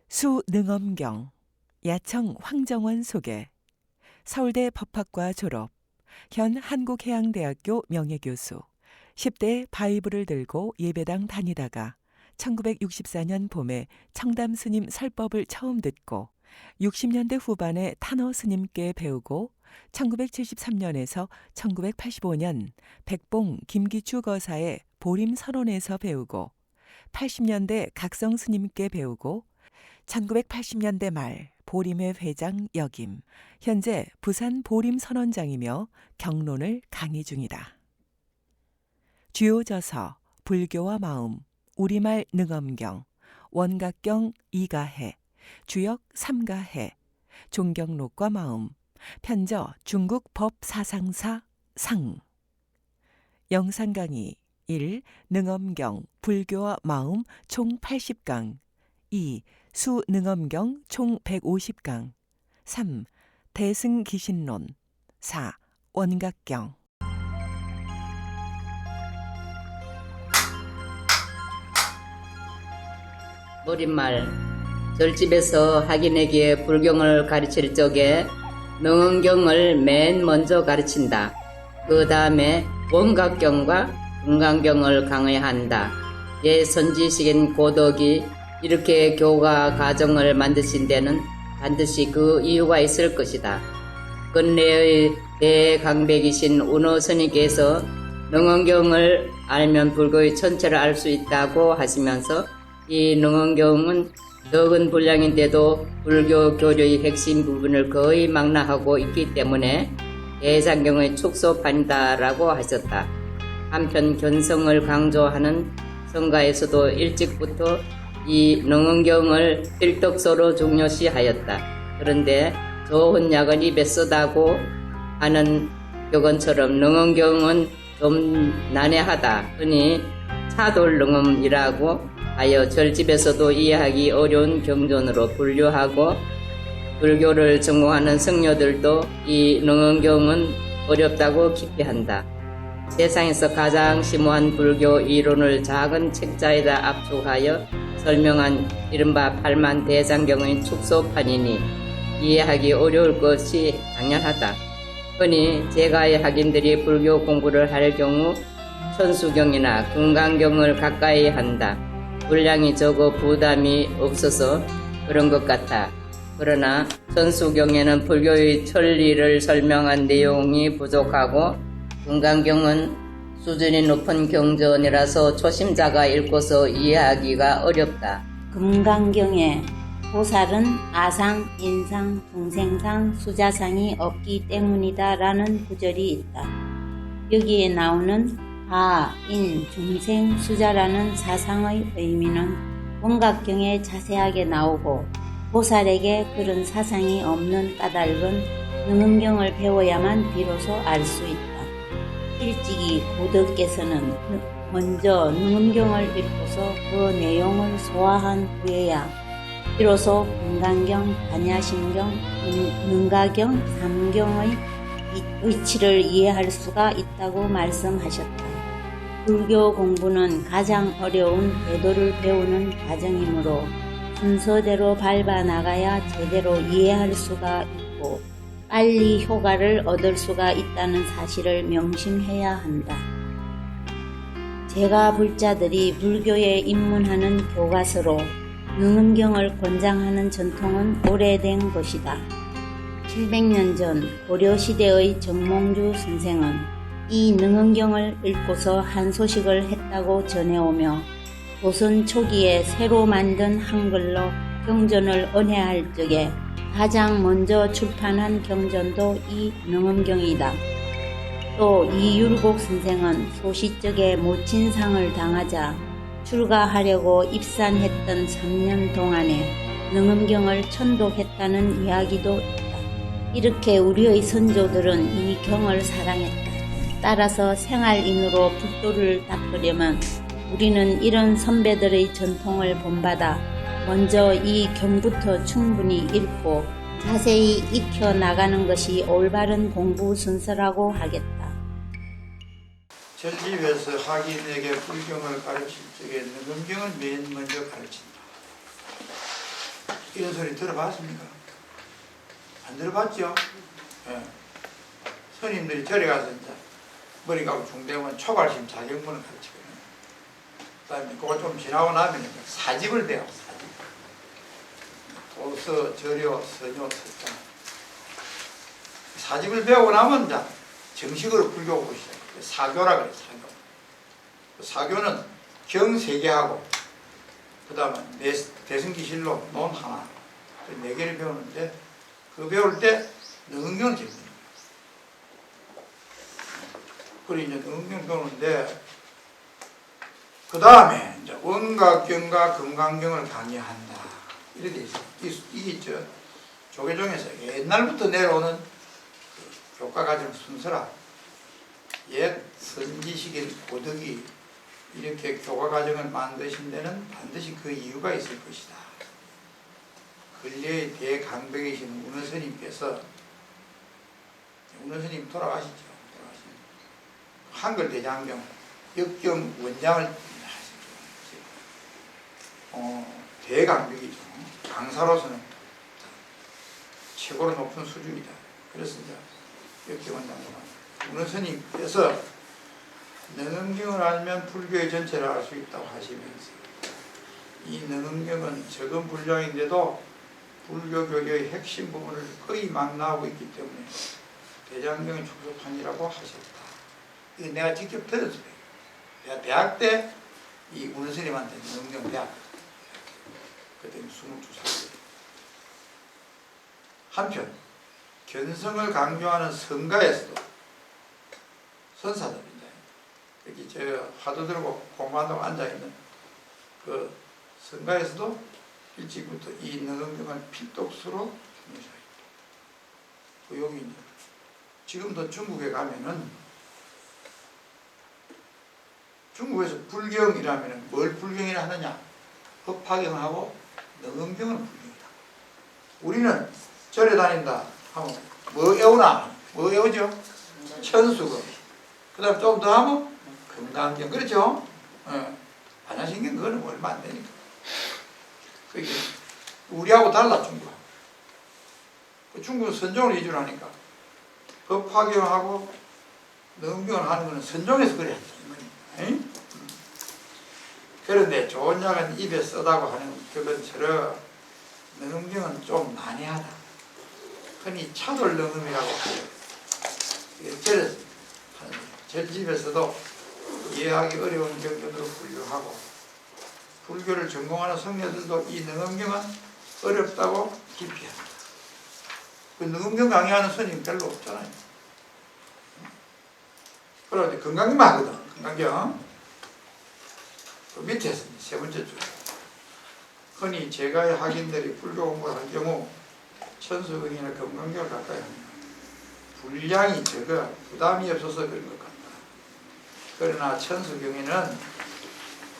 수능엄경, 야청 황정원 소개, 서울대 법학과 졸업, 현 한국해양대학교 명예교수, 10대 바이블을 들고 예배당 다니다가 1964년 봄에 청담 스님 설법을 처음 듣고 60년대 후반에 탄어 스님께 배우고 1973년에서 1985년 백봉 김기추 거사의 보림선언에서 배우고 80년대 각성 스님께 배우고 1980년대 말 보림회 회장 역임, 현재 부산 보림선원장이며 경론을 강의 중이다. 주요 저서 불교와 마음, 우리말 능엄경, 원각경 이가해, 주역 삼가해, 종경록과 마음, 편저 중국 법사상사 상. 영상 강의 1. 능엄경 불교와 마음 총 80강 2. 수능엄경 총 150강 3. 대승기신론 4. 원각경. 노린말 절집에서 학인에게 불경을 가르칠 적에 능엄경을 맨 먼저 가르친다. 그 다음에 원각경과 금강경을 강의한다. 선지식인 고덕이 이렇게 교가 가정을 만드신 데는 반드시 그 이유가 있을 것이다. 근래의 대강백이신 운호 스님께서 능엄경을 알면 불교의 전체를 알 수 있다고 하시면서 이 능엄경은 적은 분량인데도 불교 교리의 핵심 부분을 거의 망라하고 있기 때문에 대장경의 축소판이다라고 하셨다. 한편 견성을 강조하는 성가에서도 일찍부터 이 능엄경을 필덕서로 중요시하였다. 그런데 좋은 약은 입에 쓰다고 하는 격언처럼 능엄경은 좀 난해하다. 흔히 차돌능엄이라고 하여 절집에서도 이해하기 어려운 경전으로 분류하고 불교를 전공하는 성녀들도 이 능엄경은 어렵다고 기피한다. 세상에서 가장 심오한 불교 이론을 작은 책자에다 압축하여 설명한 이른바 팔만대장경의 축소판이니 이해하기 어려울 것이 당연하다. 흔히 제가의 학인들이 불교 공부를 할 경우 천수경이나 금강경을 가까이 한다. 분량이 적어 부담이 없어서 그런 것 같아. 그러나 천수경에는 불교의 천리를 설명한 내용이 부족하고 금강경은 수준이 높은 경전이라서 초심자가 읽고서 이해하기가 어렵다. 금강경에 보살은 아상, 인상, 중생상, 수자상이 없기 때문이다 라는 구절이 있다. 여기에 나오는 아, 인, 중생, 수자라는 사상의 의미는 원각경에 자세하게 나오고 보살에게 그런 사상이 없는 까닭은 능엄경을 배워야만 비로소 알 수 있다. 일찍이 고덕께서는 먼저 능엄경을 읽고서 그 내용을 소화한 후에야 비로소 금강경, 반야심경, 능가경, 삼경의 의치를 이해할 수가 있다고 말씀하셨다. 불교 공부는 가장 어려운 대도를 배우는 과정이므로 순서대로 밟아 나가야 제대로 이해할 수가 있고 빨리 효과를 얻을 수가 있다는 사실을 명심해야 한다. 제가 불자들이 불교에 입문하는 교과서로 능엄경을 권장하는 전통은 오래된 것이다. 700년 전 고려시대의 정몽주 선생은 이 능엄경을 읽고서 한 소식을 했다고 전해오며 조선 초기에 새로 만든 한글로 경전을 언해할 적에 가장 먼저 출판한 경전도 이 능엄경이다. 또 이율곡 선생은 소시적에 모친상을 당하자 출가하려고 입산했던 3년 동안에 능엄경을 천독했다는 이야기도 있다. 이렇게 우리의 선조들은 이 경을 사랑했다. 따라서 생활인으로 불도를 닦으려면 우리는 이런 선배들의 전통을 본받아 먼저 이 경부터 충분히 읽고 자세히 익혀 나가는 것이 올바른 공부 순서라고 하겠다. 절집에서 학인에게 불경을 가르칠 적에 능엄경을 맨 먼저 가르친다. 이런 소리 들어봤습니까? 안 들어봤죠? 예. 스님들이 절에 가서 이제 머리 가고 중대면 초발심 자경문을 가르치거든요. 그 다음에 그거 좀 지나고 나면 사집을 배워, 사집. 도서, 절여, 선요, 석자. 사집을 배우고 나면 이제 정식으로 불교 공부 시작해요. 사교라 그래요, 사교. 사교는 경 3개하고, 그 다음에 대승기실로 논 하나, 4개를 배우는데, 그 배울 때 능경을 배웁니다. 그리고 이제 능경 배우는데, 그 다음에 이제 원각경과 금강경을 강의한다. 이렇게 돼 있어요. 이게 조계종에서 옛날부터 내려오는 그 교과 과정 순서라. 옛 선지식인 고덕이 이렇게 교과 과정을 만드신 데는 반드시 그 이유가 있을 것이다. 근래의 대강백이신 운어스님께서, 운어스님 돌아가시죠. 한글 대장경 역경 원장을 대강백이죠. 강사로서는 최고로 높은 수준이다. 그래서 이제 역경 원장으로 운어스님께서 능엄경을 알면 불교의 전체를 알 수 있다고 하시면서, 이 능엄경은 적은 분량인데도 불교 교리의 핵심 부분을 거의 망라하고 있기 때문에 대장경의 축소판이라고 하셨다. 이거 내가 직접 들었어요. 내가 대학 때 이 운스님한테 능엄경 대학 그때 22살. 한편 견성을 강조하는 성가에서도 선사들입니다. 여기 저 화두 들고 공부한다고 앉아있는 그 성가에서도 일찍부터 이 능엄경을 필독수로 중요시하였다. 그 여기 이제 지금도 중국에 가면은 중국에서 불경이라면 뭘 불경이라 하느냐? 법화경하고 능엄경은 불경이다. 우리는 절에 다닌다 하면 뭐 외우나? 뭐 외우죠? 천수경. 그 다음 좀 더 하면 금강경. 그렇죠? 반야신경 그거는 뭐 얼마 안 되니까. 그게 우리하고 달라, 중국하고. 중국은 선종을 위주로 하니까 법화경하고 능엄경을 하는 거는 선종에서 그래야 돼. 그런데 좋은 약은 입에 쓰다고 하는 그것처럼 능엄경은 좀 난해하다. 흔히 차돌 능엄이라고 하죠. 절집에서도 이해하기 어려운 경전으로 분류하고, 불교를 전공하는 성녀들도 이 능엄경은 어렵다고 기피합니다. 그 능엄경 강의하는 스님 별로 없잖아요. 그러는데 금강경만 하거든. 금강경. 그 밑에서 세 번째 줄. 흔히 제가의 학인들이 불교 공부를 할 경우 천수경이나 금강경을 가까이 합니다. 분량이 적어 부담이 없어서 그런 것 같다. 그러나 천수경에는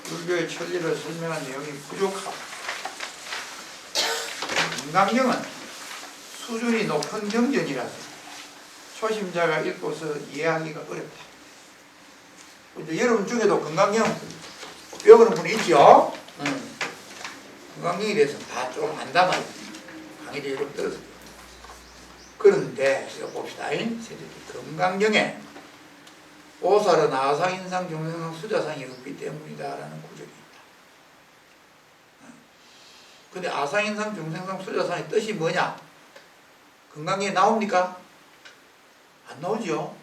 불교의 천리를 설명한 내용이 부족하고, 금강경은 수준이 높은 경전이라서 초심자가 읽고서 이해하기가 어렵다. 이제 여러분 중에도 금강경 배우는 분이 있죠? 금강경에 대해서 다 좀 안다만 강의를 여러 들었어요. 그런데 이거 봅시다. 금강경에 보살은 아상인상 중생상 수자상이 없기 때문이다라는 구절이 있다. 근데 아상인상 중생상 수자상의 뜻이 뭐냐? 금강경에 나옵니까? 안 나오죠?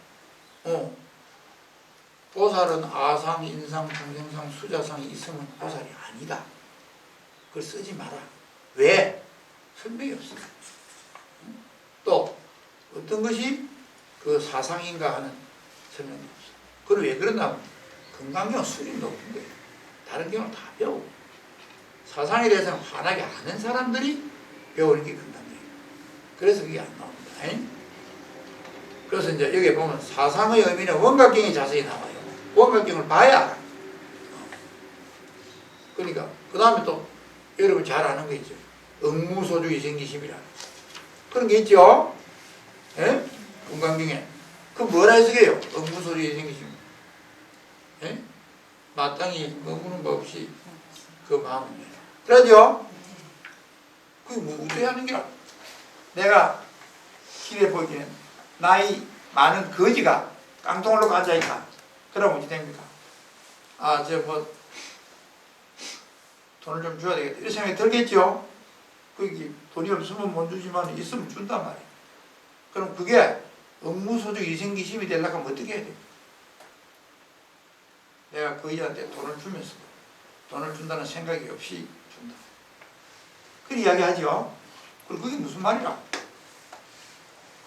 보살은 아상, 인상, 중생상, 수자상이 있으면 보살이 아니다. 그걸 쓰지 마라. 왜? 설명이 없어. 또 어떤 것이 그 사상인가 하는 설명이 없어. 그걸 왜 그러냐면 금강경은 수준이 높은 거예요. 다른 경우는 다 배우고, 사상에 대해서는 환하게 아는 사람들이 배우는 게 금강경이에요. 그래서 그게 안 나옵니다. 그래서 이제 여기 보면 사상의 의미는 원각경이 자세히 나와요. 원각경을 봐야 알아. 그러니까 그 다음에 또 여러분 잘 아는 거 있죠. 응무소주 이생기심이라 그런 게 있죠. 예? 금강경에 그 뭐라 해석해요? 응무소주 이생기심. 예? 마땅히 머무는 법 없이 그 마음을 그러죠. 그게 뭐 어떻게 하는 게야? 내가 길에 보기에는 나이 많은 거지가 깡통을 놓고 앉아있다. 그러면 어떻게 됩니까? 아, 저 뭐 돈을 좀 줘야 되겠다. 이런 생각이 들겠죠? 그게 돈이 없으면 못 주지만 있으면 준단 말이에요. 그럼 그게 업무소득 이생기심이 되려고 하면 어떻게 해야 돼요? 내가 거지한테 돈을 주면서 돈을 준다는 생각이 없이 준다. 그 이야기하죠. 그리고 그게 무슨 말이야?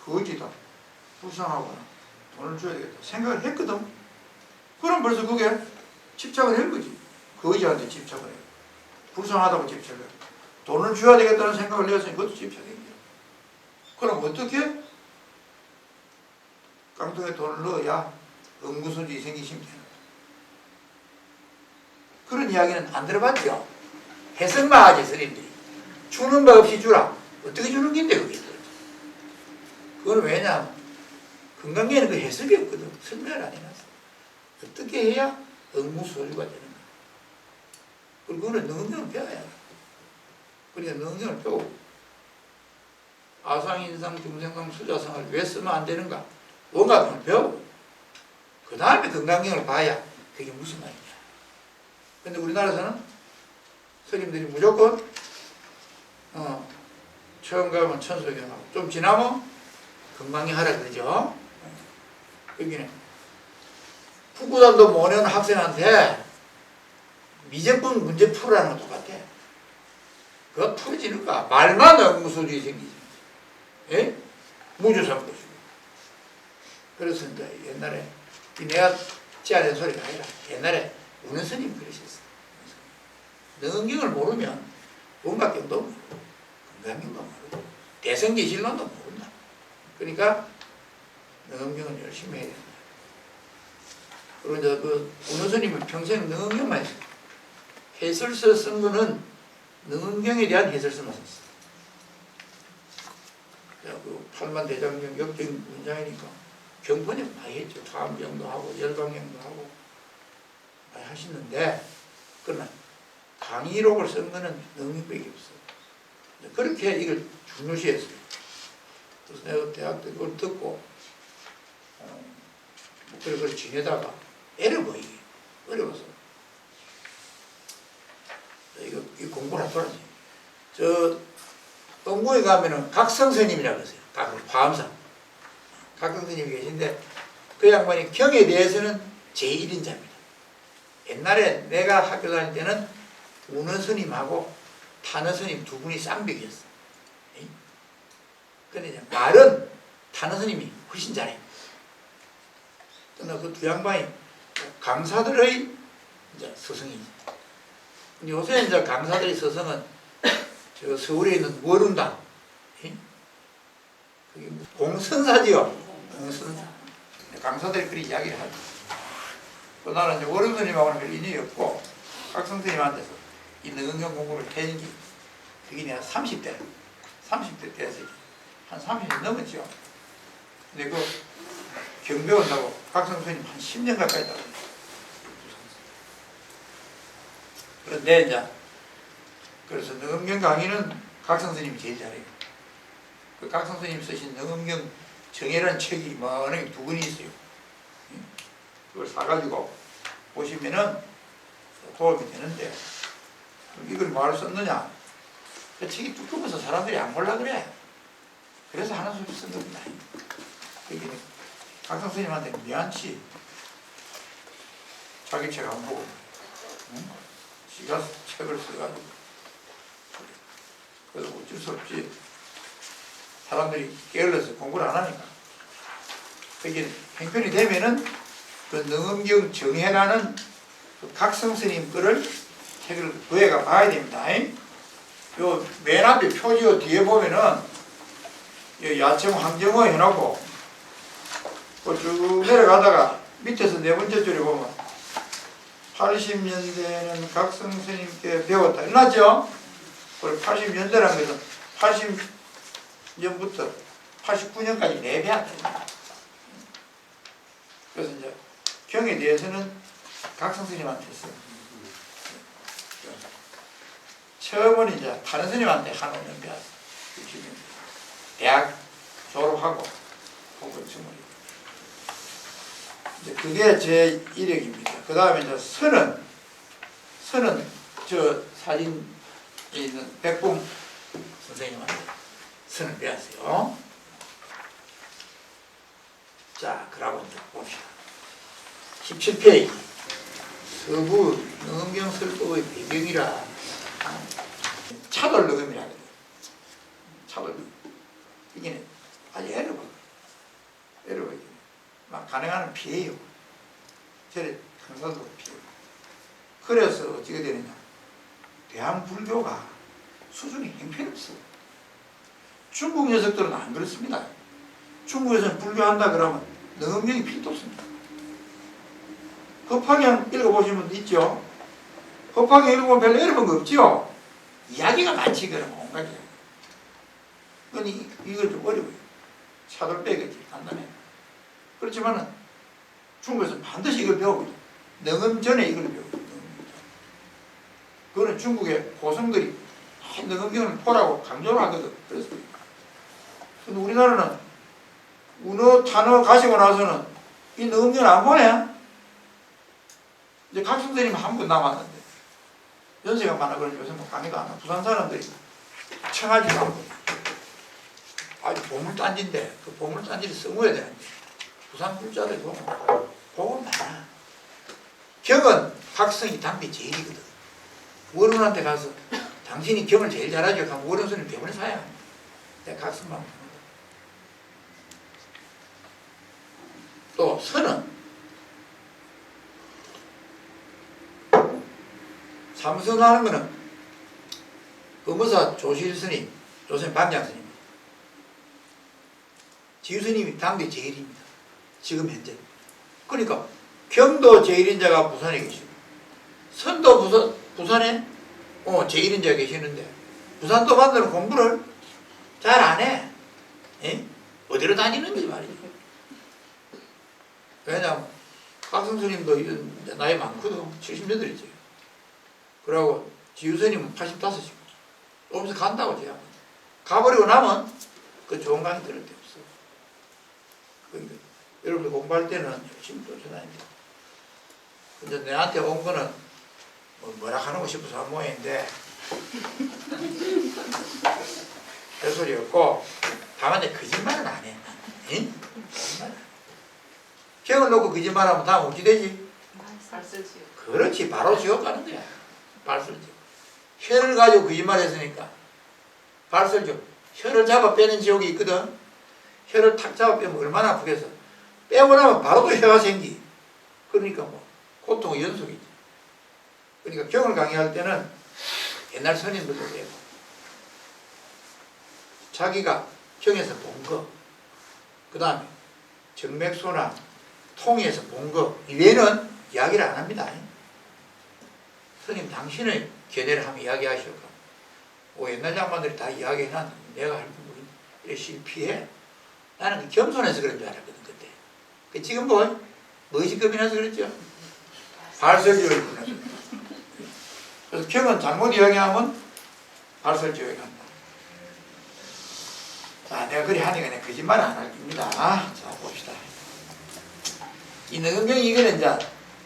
거지다. 불쌍하거나 돈을 줘야 되겠다. 생각을 했거든. 그럼 벌써 그게 집착을 한 거지. 거지한테 집착을 해. 불쌍하다고 집착을 해. 돈을 줘야 되겠다는 생각을 해서 이것도 집착이에요. 그럼 어떻게? 깡통에 돈을 넣어야 응구소득이 생기시면 되는 거예요. 그런 이야기는 안 들어봤죠? 해석만 하지, 스님들이. 주는 바 없이 주라. 어떻게 주는 긴데, 그게. 그건 왜냐하면, 건강계에는 그 해석이 없거든. 설명을 안 해놨어. 어떻게 해야 응무소유가 되는 거야. 그리고 그거는 능경을 배워야 돼. 그러니까 능경을 배우고, 아상, 인상, 중생상, 수자상을 왜 쓰면 안 되는가? 원가를 배우고, 그 다음에 건강경을 봐야 그게 무슨 말이냐. 근데 우리나라에서는 스님들이 무조건 처음 가면 천수경하고 좀 지나면 건강경 하라 그러죠. 여기는 후구단도 모르는 학생한테 미적분 문제 풀으라는 거 똑같아. 그거 풀어지는가? 말만 응무소득이 생기지. 예? 무주상 것이고. 그래서 이제 옛날에 내가 지어낸 소리가 아니라 옛날에 우는 스님 그러셨어. 능경을 모르면 원각경도 모르고 건강경도 모르고 대성계실론도 모른다. 그러니까 능경을 열심히 해야 된다. 그리고 이제 그 우는 스님은 평생 능경만 했어요. 해설서 쓴 거는 능경에 대한 해설서만 썼어. 그 팔만대장경 역경 문장이니까 경번역 많이 했죠. 다음경도 하고 열방경도 하고 많이 하시는데 그러나 강의록을 쓴 거는 능력밖에 없어요. 그렇게 이걸 중요시했어요. 그래서 내가 대학 때 그걸 듣고 그걸 지내다가 애를 보이게 어려워서 이거 공부를 하더라지. 저 동구에 가면은 각성스님이라고 하세요. 과암산 각성스님이 계신데 그 양반이 경에 대해서는 제1인자입니다. 옛날에 내가 학교 다닐 때는 우는 스님하고 타는 스님 두 분이 쌍벽이었어. 근데 말은 타는 스님이 훨씬 잘해. 그러나 그 두 양반이 강사들의 이제 스승이지. 요새 이제 강사들의 스승은 저 서울에 있는 월운당, 그게 공선사지요. 공선사. 강사들이 그리 이야기를 하죠. 또 나는 이제 월운스님하고는 별 인연이 없고 각성스님한테서 이 능경 공부를 해준 게 그게 내가 30대 때에서 한 30년 넘었죠. 근데 그 경배원다고 각성스님 한 10년 가까이 했다고. 그런데 이제 그래서 능엄경 강의는 각성스님이 제일 잘해요. 그 각성스님이 쓰신 능엄경 정해라는 책이 만약에 두 권이 있어요. 그걸 사가지고 보시면은 도움이 되는데 이걸 뭐하러 썼느냐? 그 책이 두꺼워서 사람들이 안 볼라 그래. 그래서 하는 소리 쓴 겁니다. 그게 각성스님한테 미안치 자기 책 안 보고 지가 책을 써가지고 그래서 어쩔 수 없지. 사람들이 게을러서 공부를 안 하니까. 그게 형편이 되면은 그 능엄경 정해라는 그 각성스님 거를 책을 구해가 봐야 됩니다. 요 맨 앞에 표지요 뒤에 보면은 요 야청 황정호 해놓고 쭉 내려가다가 밑에서 네 번째 줄에 보면 80년대는 각성스님께 배웠다. 일어났죠? 80년대라는 것은 80년부터 89년까지 4배한다. 그래서 이제 경에 대해서는 각성스님한테 했어요. 처음은 이제 다른 스님한테 한 5년 배웠어. 대학 졸업하고 혹은 주문이. 이제 그게 제 이력입니다. 그 다음에 이제 선은 저 사진에 있는 백봉 선생님한테 선을 배웠어요. 자, 그러고 이제 봅시다. 17페이지. 서부 능엄경 설법의 배경이라 차돌 능엄이라 그래요. 차돌 능엄. 이게 아주 에러거든요. 막 가능한 피해요. 저래 강사도 피해요. 그래서 어떻게 되느냐. 대한불교가 수준이 형편없어. 중국 녀석들은 안 그렇습니다. 중국에서는 불교한다 그러면 능엄경이 필요도 없습니다. 법화경 읽어보시면 있죠. 법화경 읽어보면 별로 어려운 거 없죠. 이야기가 많지 그러면 온갖 이야기. 그러니 이건 좀 어려워요. 차돌 빼겠지 간단해. 그렇지만은 중국에서는 반드시 이걸 배우거든. 능엄 전에 이걸 배우거든. 그거는 중국의 고성들이 능엄경을 보라고 강조를 하거든. 그래서 근데 우리나라는 운어 탄어 가시고 나서는 이 능엄경을 안 보네. 이제 각 선생님 한 분 남았는데 연세가 많아 그러니 요새 뭐 강의가 안 와. 부산 사람들이 청하지도 않고 아주 보물단지인데 그 보물단지를 써모야 되는데 부산 불자들 보면 복은 많아. 경은 각성이 당대 제일이거든. 원훈한테 가서 당신이 경을 제일 잘하죠 하면 원훈 스님 병원에 사야 합니다. 내가 각성만 합니다. 또 선은 삼선하는 거는 법무사 조실 스님, 조선 반장 스님, 지유 스님이 당대 제일입니다. 지금 현재. 그러니까 경도 제일인자가 부산에 계시고 선도 부산에 제일인자가 계시는데 부산도 반대로 공부를 잘 안 해. 에? 어디로 다니는지 말이죠. 왜냐하면 각성 스님도 나이 많거든. 70년들이지. 그러고 지유스님은 85이고 오면서 간다고 제가 가버리고 나면 그 좋은 강의 들을 데 없어. 그러니까 여러분들 공부할 때는 열심히 쫓아다니야 돼. 근데 내한테 온 거는 뭐라 하는 거 싶어서 한 모양인데 별소리였고 다만 내 거짓말은 안 해. 응? 경을 놓고 거짓말하면 다음 어찌 되지? 그렇지. 바로 지옥 가는 거야. 발설죠. 혀를 가지고 거짓말 했으니까 발설죠. 혀를 잡아 빼는 지옥이 있거든. 혀를 탁 잡아 빼면 얼마나 아프겠어. 빼고 나면 바로 또 혀가 생기. 그러니까 뭐 고통의 연속이지. 그러니까 경을 강의할 때는 옛날 선임들도 되고 자기가 경에서 본 거, 그 다음에 정맥소나 통에서 본 거 이외에는 이야기를 안 합니다. 스님 당신의 견해를 한번 이야기하시오. 옛날 장관들이 다 이야기해놨는데 내가 할 부분이 이래 실피해. 나는 그 겸손해서 그런 줄 알았거든 그때. 그 지금 무엇이 겁이 나서 그랬죠? 발설지옥에 나서. 그래서 경은 잘못 이야기하면 발설지옥에 간다. 자, 내가 그리 하니까 내가 거짓말 안 할 겁니다. 자, 봅시다. 이 능엄경이 이거는 이제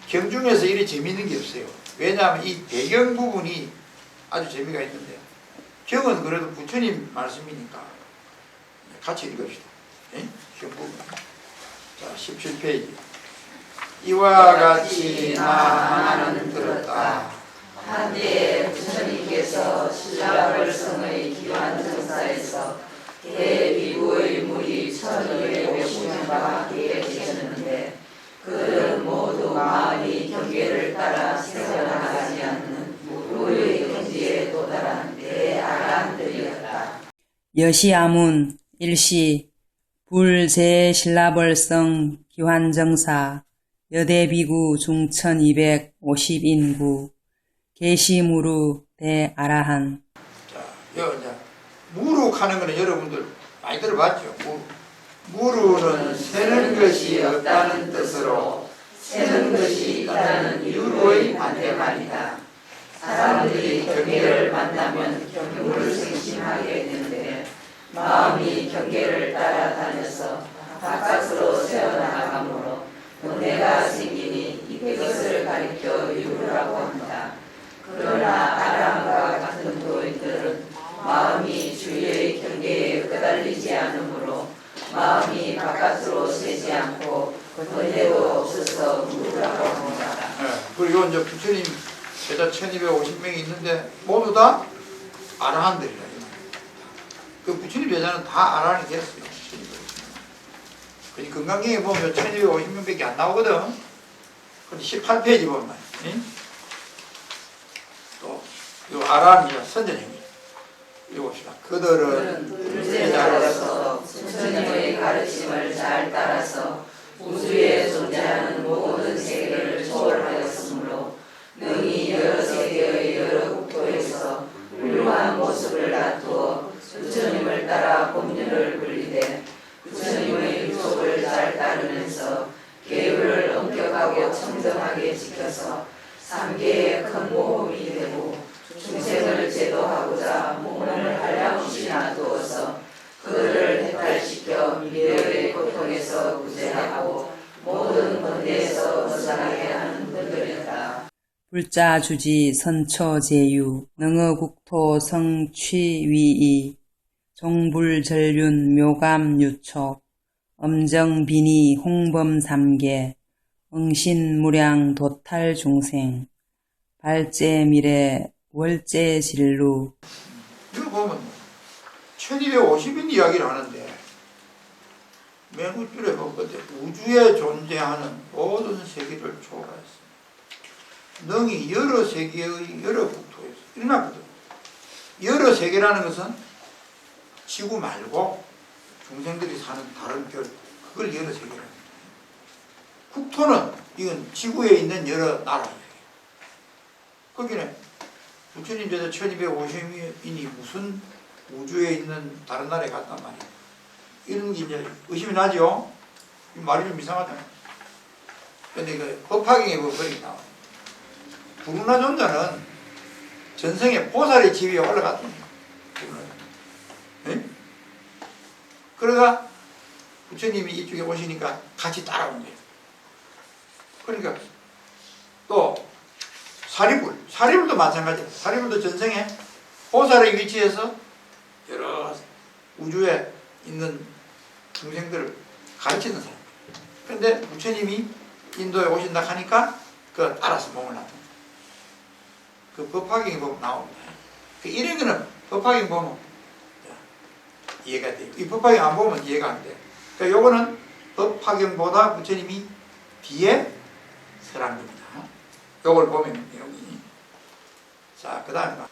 경 중에서 이리 재미있는 게 없어요. 왜냐하면 이 배경 부분이 아주 재미가 있는데요. 경은 그래도 부처님 말씀이니까 같이 읽읍시다. 네? 경 부분. 자, 17페이지. 이와 같이 나는 들었다. 한때 부처님께서 신라벌성의 기완정사에서 대비구의 무리 1250명과 함께 계셨는데 그들은 모두 마음이 경계를 따라 세워나가지 않는 무의 경지에 도달한 대아란들이었다. 여시아문 일시 불제신라벌성 기환정사 여대비구 중천 250인구 계시무루 대아라한. 자, 여기 이제 무룩 하는 거는 여러분들 많이 들어봤죠? 무루는 세는 것이 없다는 뜻으로 세는 것이 있다는 유로의 반대말이다. 사람 사람들이 경계를 만나면 경물을 생심하게 되는데 마음이 경계를 따라다녀서 바깥으로 새어나가므로 은혜가 생기니 이것을 가리켜 유루라고 합니다. 그러나 아람과 같은 도인들은 마음이 주의 경계에 끄달리지 않으므로 마음이 바깥으로 새지 않고 은혜도 없어서 무라고 합니다. 그리고 이제 부처님 제자 1250명이 있는데 모두 다 아라한들이라. 그 부처님 제자는 다 아라한이 됐어요. 그 건강경에 보면 1250명밖에 안 나오거든. 근데 18페이지 보면 또 이 아라한이야 선전형이. 읽어봅시다. 그들은 제자로서 부처님의 가르침을 잘 따라서 우주에 존재하는 모든 세계를 초월하였으므로 능히 여러 세계의 여러 국토에서 훌륭한 모습을 다투어 부처님을 따라 법륜을 불리되 부처님의 유속을 잘 따르면서 계율을 엄격하고 청정하게 지켜서 삼계의 큰 모험이 되고 중생을 제도하고자 몸을 한량없이 놔두어서 그들을 해탈시켜 미래의 고통에서 구제하고 모든 번뇌에서 벗어나게 하는 분들이다. 불자주지 선처제유 능어국토 성취위이 종불전륜 묘감유촉 엄정비니 홍범삼계 응신무량 도탈중생 발제미래 월제진루. 이거 보면 1250인 이야기를 하는데 맨 우줄에 보면 우주에 존재하는 모든 세계를 초월하였습니다. 능히 여러 세계의 여러 국토에서 일어났거든. 여러 세계라는 것은 지구 말고 중생들이 사는 다른 별, 그걸 여러 세계라는 거예요. 국토는 이건 지구에 있는 여러 나라예요. 거기는 부처님 제자 1250인이 무슨 우주에 있는 다른 나라에 갔단 말이에요. 이런 게 이제 의심이 나죠? 말이 좀 이상하다. 근데 그 법화경에 보면 그렇게 나와요. 부르나존자는 전생에 보살의 지위에 올라갔답니다. 네? 그러다 부처님이 이쪽에 오시니까 같이 따라온 거예요. 그러니까 또 사리불도 마찬가지예요. 사리불도 전생에 보살의 위치에서 여러 우주에 있는 중생들을 가르치는 사람이에요. 그런데 부처님이 인도에 오신다 하니까 그 따라서 몸을 놨다. 그 법화경에 보면 나옵니다. 그 이런 거는 법화경 보면 이해가 돼요. 이 법화경 안 보면 이해가 안 돼요. 그러니까 요거는 법화경보다 부처님이 뒤에 서란 겁니다. 요걸 보면 여기. 자, 그 다음에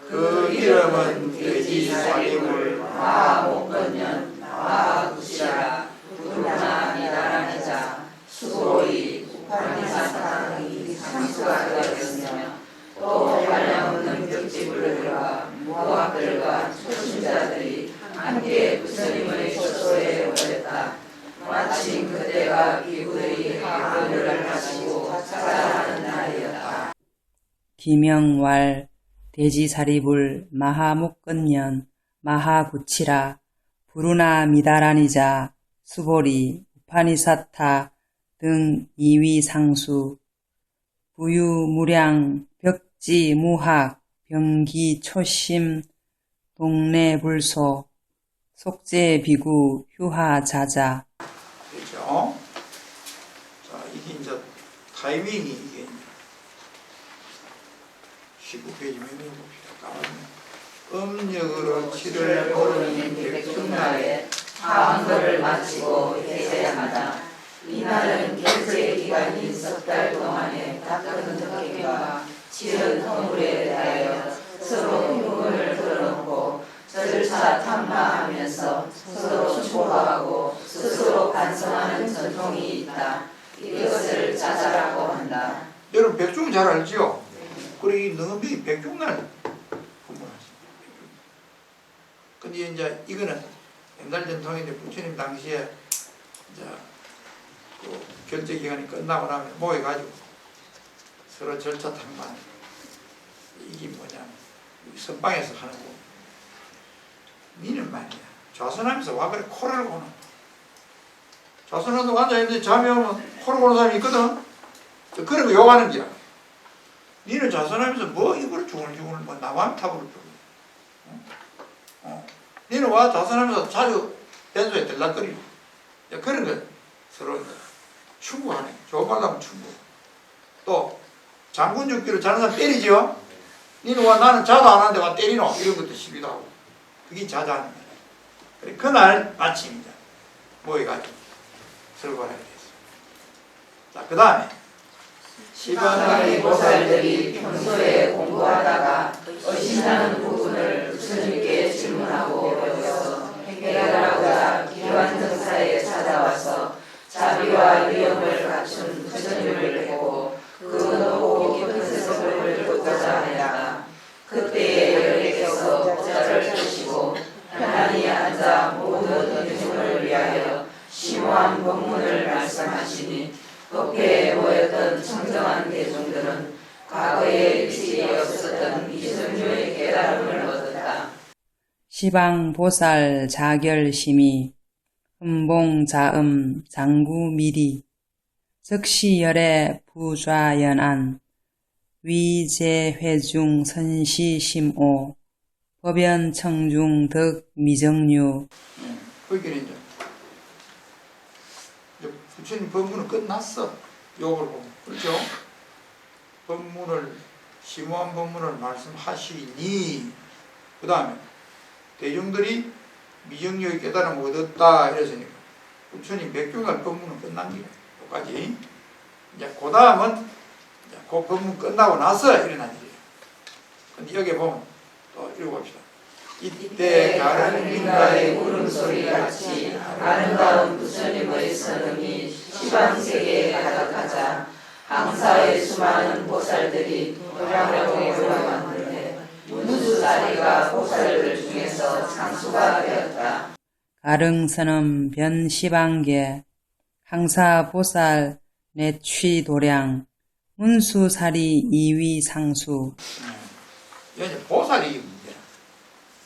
그 이름은 돼지사리불 마하목건년 마하구시라 부르나 미다라니자 수고이 우파니사탕이 상수가 되었으며 또 한량없는 벽지불을 들어가 무학들과 초신자들이 함께 부처님의 초소에 오렸다. 마침 그때가 비구들이 하늘을 하시고 찾아가는 날이었다. 기명왈 돼지사리불 마하목건년 마하구치라 부루나 미다라니자 수보리 우파니사타 등 이위상수 부유무량 벽지무학 병기초심 동래불소 속제비구 휴하자자. 그렇죠? 자, 이게 이제 타이밍이 이게 19페이지 몇 봅시다. 음력으로 7월 오르는 백중날에 하한거를 마치고 해제하다. 이날은 결제 기간인 석 달 동안에 닦은 덕행과 치른 허물에 대하여 서로 흉을 풀어놓고 절차 탐마하면서 서로 추모하고 스스로 반성하는 전통이 있다. 이것을 자자라고 한다. 여러분 백중 잘 알죠? 그리고 이 능엄이 백중날 공부하십니다. 근데 이제 이거는 옛날 전통인데 부처님 당시에 이제 그 결제 기간이 끝나고 나면 모여가지고 서로 절차 탐만 이게 이게 뭐냐면 선방에서 하는 거. 니는 말이야 좌선하면서 와 그래 코를 고는. 좌선하면서 앉아있는데 잠이 오면 코를 고는 사람이 있거든. 그런 거 욕하는 거야. 니는 좌선하면서 뭐 이걸 중얼중얼 뭐 나만 탑으로 주고. 니는 와 좌선하면서 자주 벤소에 들락거리고. 그런 거 서로 충고하네. 좋은 말로 하면 충고. 또 장군 죽기로 자는 사람 때리죠. 니는 와 나는 자도 안 하는데 와 때리노 이런 것도 시비도 하고. 그게 자자하는 거야. 그래 그날 마침 이제 모여가지고 설거를 하게 됐어. 자, 그 다음에 시방의 보살들이 평소에 공부하다가 의심나는 부분을 부처님께 질문하고 배워서 해결하고자 기환정사에 찾아와서 자비와 위엄을 갖춘 부처님을 뵙고 그 높고 깊은 세속을 듣고자 하다가 그때에 여러께서 법자를 펴시고 편안히 앉아 모든 인중을 위하여 심오한 법문을 말씀하시니 법회에 모였던 청정한 대중들은 과거에 일찍이 없었던 이승류의 깨달음을 얻었다. 시방보살 자결심이 흠봉자음 장구미리 즉시열애 부좌연안 위제회중 선시심오 법연청중 덕미정류. 거기는 이제 부처님 법문은 끝났어. 요걸 보면 그렇죠? 법문을 심오한 법문을 말씀하시니 그 다음에 대중들이 미정료의 깨달음을 얻었다 이랬으니까 부처님 백중간 법문은 끝난 거야. 여기까지. 이제 그 다음은 그 법문 끝나고 나서 일어난 일이에요. 근데 여기 보면 또 읽어봅시다. 이때 다른 인가의 울음소리 같이 아름다운 부처님의 선음이 시방세계에 가득하자 항사의 수많은 보살들이 도량을 올라왔는데 문수사리가 보살들 중에서 상수가 되었다. 가릉선음 변시방계 항사보살 내취도량 문수사리 이위상수. 이제 보살이 문제야.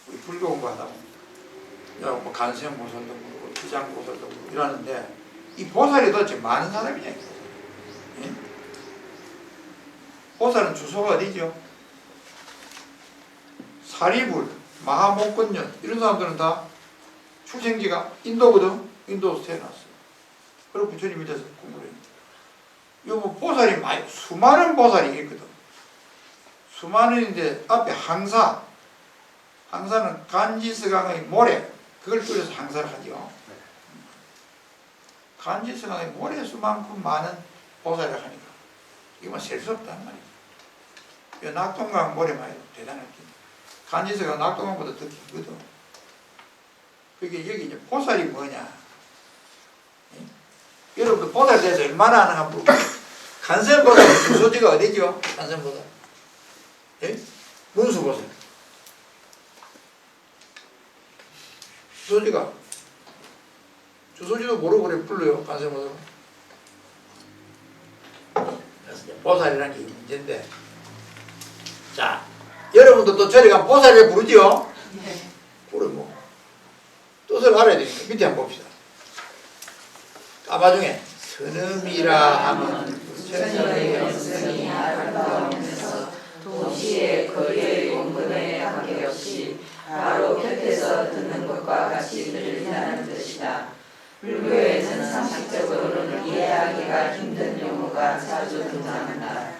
우리 불교 공부하다 보면 뭐 간세음보살도 그렇고 기장보살도 그렇고 이러는데 이 보살이 도대체 많은 사람이냐. 예? 보살은 주소가 어디죠? 사리불, 마하목건년 이런 사람들은 다 출생지가 인도거든. 인도에서 태어났어요. 그리고 부처님이 돼서 공부를 했는데 요 보살이 많이 수많은 보살이 있거든. 수많은인데 앞에 항사, 항사는 간지스강의 모래, 그걸 줄여서 항사를 하죠. 간지스강의 모래수만큼 많은 보살을 하니까 이건 셀 수 없단 말이죠. 낙동강 모래만 해도 대단하지. 간지스강 낙동강보다 더 길거든. 그게 여기 이제 보살이 뭐냐? 여러분들 보살에 대해서 얼마나 아는가 물어봐. 간세보살 주소지가 어디죠? 간세보살. 예? 문수보살. 주소지도 모르고 그래 불러요. 간세보살. 그래서 이제 보살이라는 게 문제인데. 자, 여러분들도 저리 가면 보살을 부르지요? 네. 부르고. 뜻을 알아야 되니까 밑에 한번 봅시다. 까마중에 선음이라 하면 부처님의 영성이 아름다우면서 도시의 거리의 공근에 관계없이 바로 곁에서 듣는 것과 같이 들린다는 뜻이다. 불교에는 상식적으로는 이해하기가 힘든 용어가 자주 등장한다.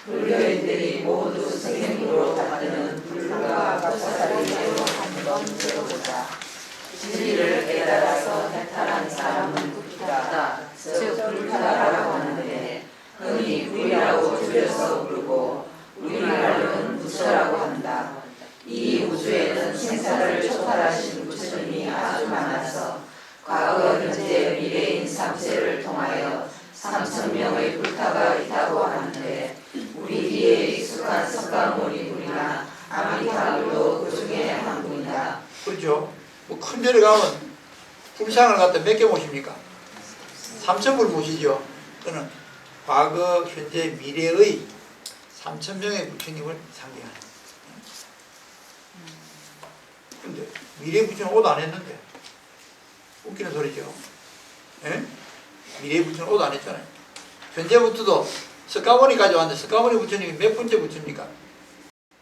불교인들이 모두 선생님으로 받드는 불가와 보살의 예로 한번 들어보자. 진리를 깨달아서 해탈한 사람은 부다, 즉 불가라고 하는데 흔히 불이라고 줄여서 부르고 우리말로는 부처라고 한다. 이 우주에는 생사를 초월하신 부처님이 아주 많아서 과거, 현재, 미래인 3세를 통하여 3,000명의 불타가 있다고 하는데 우리 귀에 익숙한 석가모니불이나 아미타불도 그 중에 한 분이다. 그렇죠. 뭐 큰 데를 가면 불상을 갖다 몇 개 모십니까? 3,000불 모시죠. 그는 과거, 현재, 미래의 3,000명의 부처님을 상징하는. 근데 미래 부처는 옷 안 했는데 웃기는 소리죠. 예? 미래 부처는 옷 안 했잖아요. 현재부터도 석가모니까지 왔는데 석가모니 부처님이 몇 번째 부처입니까?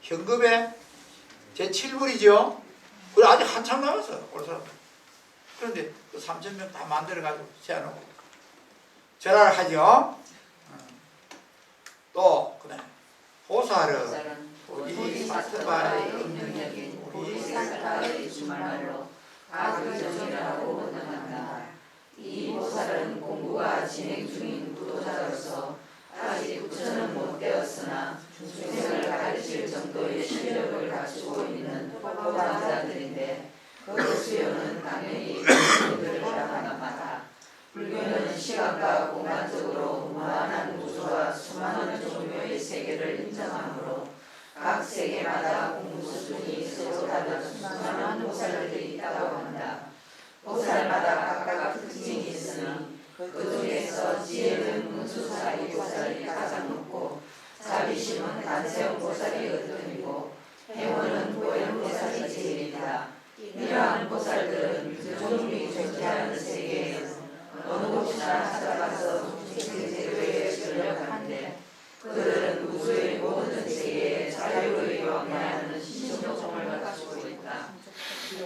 현급에 제7불이죠. 그래 아직 한참 남았어요. 올 사람. 그런데 그 3,000명 다 만들어가지고 세워놓고 절하를 하죠. 또 그다음에 보살은 보디사트바의 능력인 보디사트바의 주말로 가급적이라고 원한다. 이 보살은 공부가 진행 중인 구도자로서 아직 부처는 못 되었으나 중생을 가르칠 정도의 실력을 갖추고 있는 보관자들인데 그 수요는 당연히 불교를 따라가나마다. 불교는 시간과 공간적으로 무한한 우주와 수많은 종류의 세계를 인정하므로 각 세계마다 공부 수준이 서로 다른 수많은 보살들이 있다고 한다. 보살마다 각각 특징이 있으니 그 중에서 지혜는 문수사리 보살이 가장 높고 자비심은 간세음 보살이 어떤이고 행원은 보현 보살이 제일이다. 이러한 보살들은 종이 존재하는 세계에서 어느 곳이나 찾아가서 제도에 전력하는데 그들은 우주의 모든 세계에 자유를 왕래하는 신종을 갖추고 있다.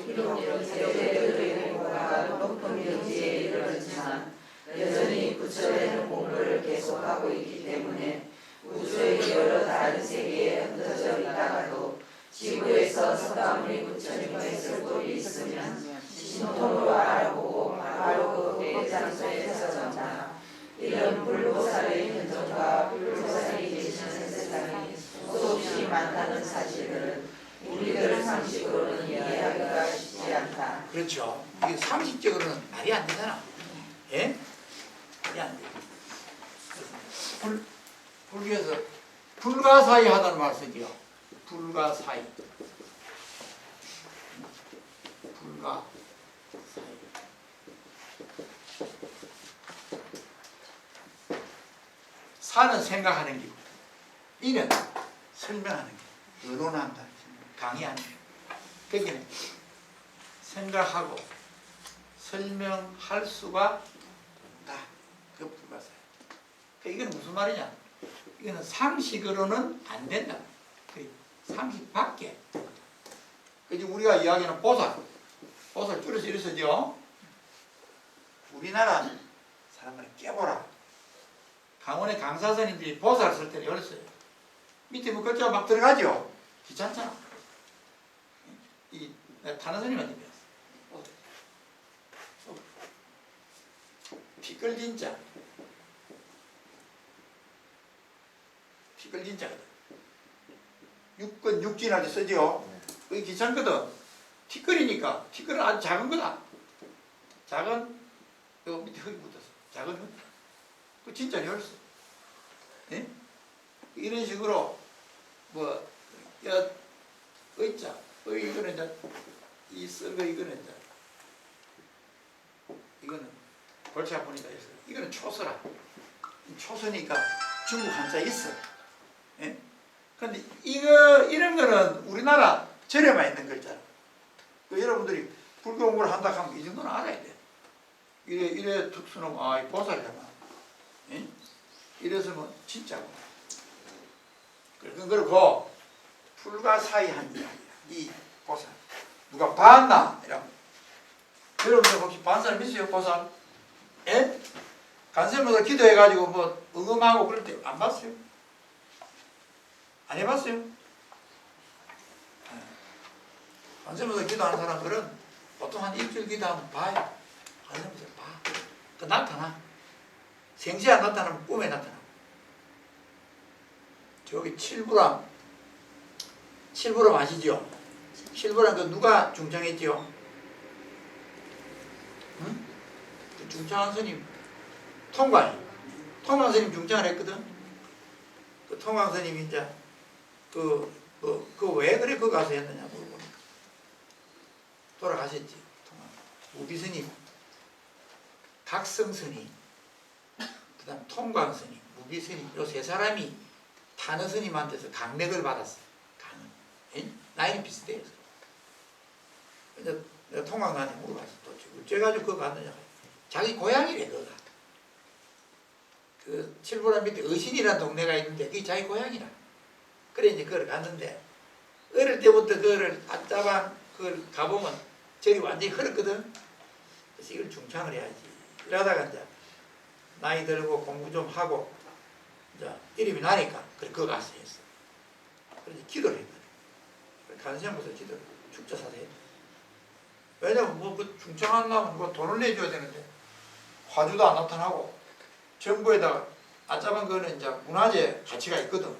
비록 세계들의 공부가 높은 경지에 이르렀지만 여전히 부처의 공부를 계속하고 있기 때문에 우주의 여러 다른 세계에 흩어져 있다가도 지구에서 석가모니 부처님의 설법이 있으면 신통으로 알아보고 바로 그 장소에 서전다. 이런 불보살의 현존과 불보살이 계시는 세상이 수없이 많다는 사실들은 우리들 상식으로는 이해하기가 쉽지 않다. 그렇죠. 이게 상식적으로는 말이 안 되잖아. 예? 말이 안 돼. 불교에서 불가사의 하다는 말 쓰지요. 불가사의. 불가사의. 사는 생각하는 기고, 이는 설명하는 게, 의논한다, 강의하는 게. 그러니까 생각하고 설명할 수가 없다. 그 불가사의. 그러니까 이건 무슨 말이냐? 이거는 상식으로는 안 된다. 상식 밖에. 그래서 우리가 이야기하는 보살, 보살 줄여서 이렇게 쓰죠. 우리나라 사람들은 깨보라. 강원의 강사선님들이 보살 쓸 때는 열었어요. 밑에 뭐 글자가 막 들어가죠. 귀찮잖아. 내가 타는 선생님한테 배웠어. 피끌진자. 피끌진자거든. 육근 육진할 때 쓰죠. 그게 귀찮거든. 티끌이니까. 티끌은 아주 작은 거다. 작은, 요 밑에 흙이 묻었어. 작은 흙. 그 진짜 열쇠. 예? 이런 식으로, 뭐, 의자. 이거는 이제, 이 썰거 이거는 이제, 이거는 골치 아프니까 있어. 이거는 초서라. 초서니까 중국 한자 있어. 예? 근데 이런 거는 우리나라 절에만 있는 글자라. 그 여러분들이 불교 공부를 한다 하면 이 정도는 알아야 돼. 이래 특수는, 이 보살이잖아. 예? 이래서 뭐, 진짜고. 그리고, 불가사의한 이야기야. 이 보살. 누가 봤나? 이러면. 여러분들 혹시 반 사람 있어요, 보살? 예? 간세모사 기도해가지고 뭐, 응음하고 그럴 때 안 봤어요? 안 해봤어요? 간세모사 기도하는 사람들은 보통 한 일주일 기도하면 봐요. 간세모사 봐. 그 나타나. 생시 안 나타나면 꿈에 나타나. 저기 칠부람 아시죠? 칠부람 그 누가 중창했지요? 응? 그 중창한 스님 통광 스님 중창을 했거든. 그 통광 스님이 이제 왜 그래 그 가서 했느냐 물어보니까 돌아가셨지. 통광 우비 스님, 각성 스님, 그다음 통광 스님, 무비 스님, 요 세 사람이 타느 스님한테서 강맥을 받았어. 강은. 나이는 비슷해요. 근데 내가 통광단에 물어봤어. 또 어째가지고 그거 갔느냐. 자기 고향이래, 그거가. 그 칠보람 밑에 의신이라는 동네가 있는데 그게 자기 고향이라. 그래 이제 그걸 갔는데 어릴 때부터 그거를 아짜방 그걸 가보면 저기 완전히 흐렸거든. 그래서 이걸 중창을 해야지. 이러다가 이제 나이 들고 공부 좀 하고 이제 이름이 나니까 그래 그거 가서 했어. 그래서 기도를 했거든. 간세무서 기도를 축제사서 했어. 왜냐면 뭐 그 중창하려면 뭐 돈을 내줘야 되는데 화주도 안 나타나고 정부에다가 아짜방 거는 이제 문화재 가치가 있거든.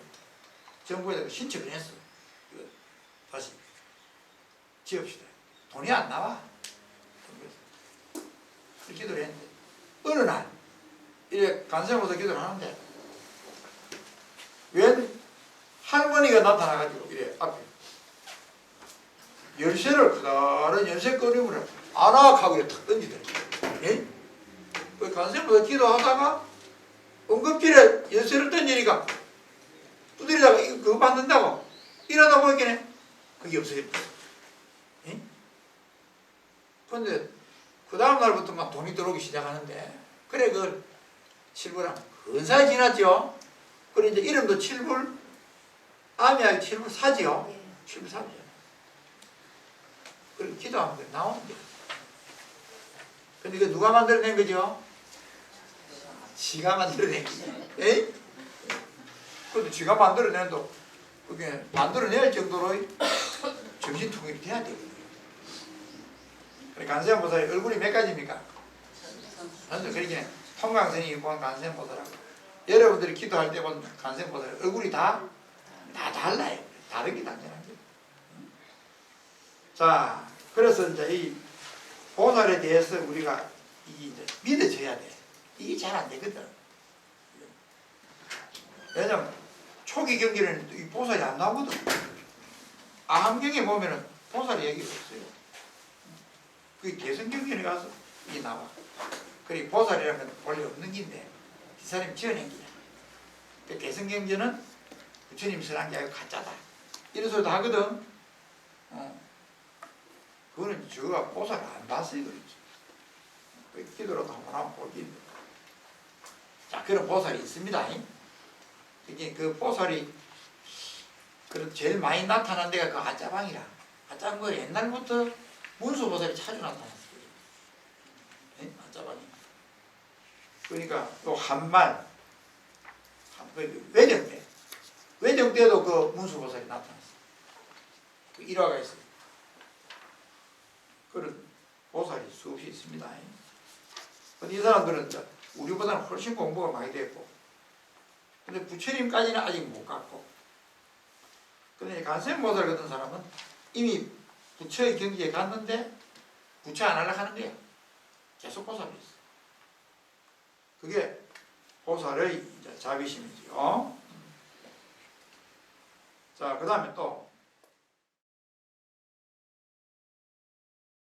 정부에다가 신청을 했어. 이거 다시 지읍시다. 돈이 안 나와. 그래서 기도를 했는데 어느 날 이래 간세무서 기도를 하는데 웬 할머니가 나타나가지고 이래 앞에 열쇠를 그다른 열쇠 꺼내물을 안악하고 이렇게 탁 던지더래. 예? 그 간세무서 기도하다가 응급실에 열쇠를 던지니까 두드리다가 이거 그거 받는다고 이러다 보니까 그게 없어졌어. 예? 그런데 그 다음 날부터 막 돈이 들어오기 시작하는데 그래 그 칠불함 근사히 지났죠. 그래 이제 이름도 칠불 아미하게 칠불 사지요. 칠불 사지요. 그리고 기도하면 그래 나오는 거예요. 근데 이거 누가 만들어낸 거죠? 지가 만들어낸 거죠. 에이? 그래도 지가 만들어낸도 그게 만들어낼 정도로 정신통일이 돼야 되거든요. 그래 간세음보살의 얼굴이 몇 가지입니까? 먼저 그러기는 통광선이 보면 간세음보살하고 여러분들이 기도할 때 보면 간세음보살의 얼굴이 다 달라요. 다른 게 당연한 거예요. 자, 그래서 이제 이 보살에 대해서 우리가 이제 믿어줘야 돼. 이게 잘 안 되거든. 왜냐면 초기 경기는 이 보살이 안 나오거든. 아함경에 보면은 보살이 얘기가 없어요. 그 개성경전에 가서 이게 나와. 그리고 보살이라는 건 원래 없는 긴데 이 사람이 지어낸 기야. 그 개성경전은 부처님 설한 게 아니고 가짜다. 이런 소리도 하거든. 그거는 저가 보살을 안 봤어요. 그렇지. 그 기도로도 한번 보기. 자, 그런 보살이 있습니다. 그게 그 보살이 그 제일 많이 나타난 데가 그 아짜방이라. 아짜방 거 옛날부터 문수보살이 자주 나타났어요. 아짜방이. 그러니까 또 한말, 외정 때. 외정 때도 그 문수보살이 나타났어요. 그 일화가 있어요. 그런 보살이 수없이 있습니다. 근데 이 사람들은 우리보다는 훨씬 공부가 많이 됐고, 근데 부처님까지는 아직 못 갔고, 근데 간세음보살 같은 사람은 이미 부처의 경지에 갔는데 부처 안 하려고 하는 거야. 계속 보살이 있어. 그게 보살의 자비심이지요. 자, 그 다음에 또